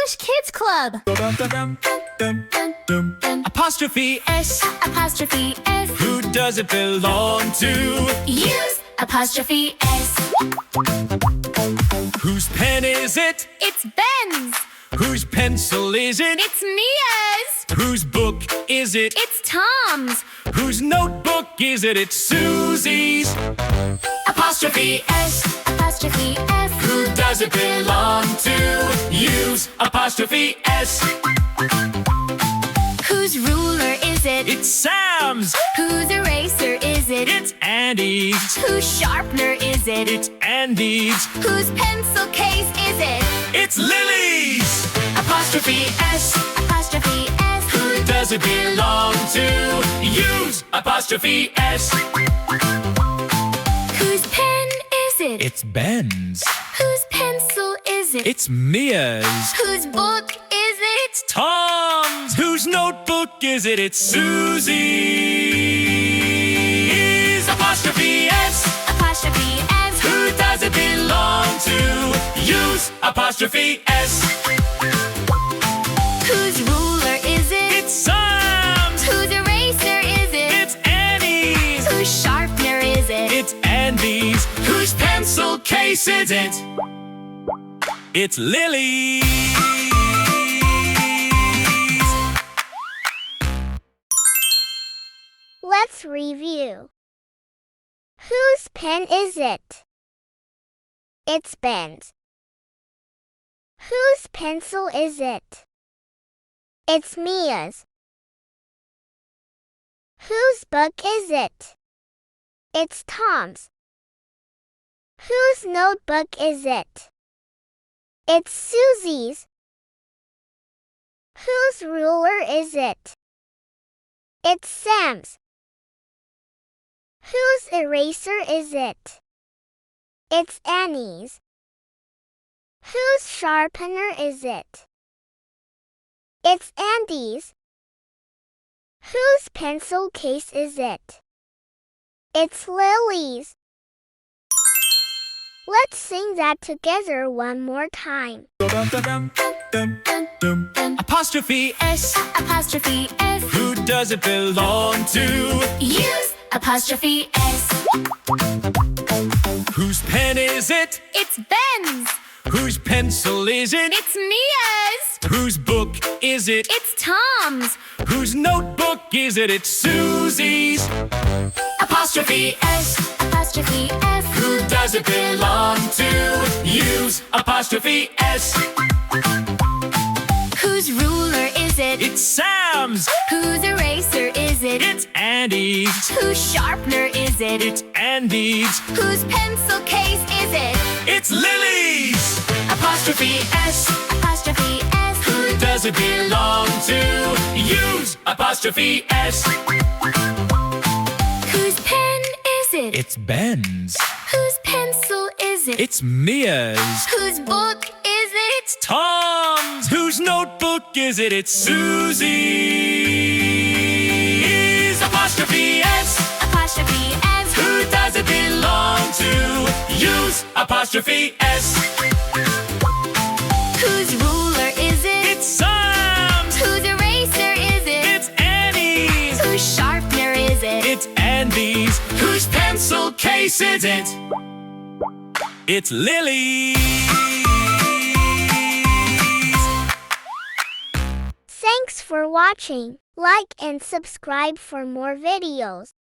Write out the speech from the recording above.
English Kids Club. Apostrophe S, apostrophe F. Who does it belong to? Use apostrophe S. Whose pen is it? It's Ben's. Whose pencil is it? It's Mia's. Whose book is it? It's Tom's. Whose notebook is it? It's Susie's. Apostrophe S. Apostrophe F. Who does it belong to? Use apostrophe S. Whose ruler is it? It's Sam's. Whose eraser is it? It's Andy's. Whose sharpener is it? It's Andy's. Whose pencil case is it? It's Lily's. Apostrophe S. Apostrophe S. Who does it belong to? Use apostrophe S. Whose pen is it? It's Ben's. Whose pencil is it? It's Mia's. Whose book is it? Tom's. Whose notebook is it? It's Susie's. Apostrophe S. Apostrophe S. Who does it belong to? Use apostrophe S. Whose ruler is it? It's Sam's. Whose eraser is it? It's Annie's. Whose sharpener is it? It's Andy's. Whose pencil case is it? It's Lily's. Let's review. Whose pen is it? It's Ben's. Whose pencil is it? It's Mia's. Whose book is it? It's Tom's. Whose notebook is it? It's Susie's. Whose ruler is it? It's Sam's. Whose eraser is it? It's Annie's. Whose sharpener is it? It's Andy's. Whose pencil case is it? It's Lily's. Let's sing that together one more time. Apostrophe S. Apostrophe F. Who does it belong to? Use apostrophe S. Whose pen is it? It's Ben's. Whose pencil is it? It's Mia's. Whose book is it? It's Tom's. Whose notebook is it? It's Susie's. Apostrophe S. Apostrophe F. Who does it belong to? Use apostrophe S. Whose ruler is it? It's Sam's. Whose eraser is it? It's Andy's. Whose sharpener is it? It's Andy's. Whose pencil case is it? It's Lily's. Apostrophe S. Apostrophe S. Who does it belong to? Use apostrophe S. Whose pen is it? It's Ben's. Whose pencil is it? It's Mia's. Whose book is it? Tom's. Whose notebook is it? It's Susie's. Apostrophe S. Apostrophe S. Who does it belong to? Use apostrophe S. Whose ruler is it? It's Sam's. Whose eraser is it? It's Annie's. Whose sharpener is it? It's Andy's. Whose pencil case is it? It's Lily's. Thanks for watching. Like and subscribe for more videos.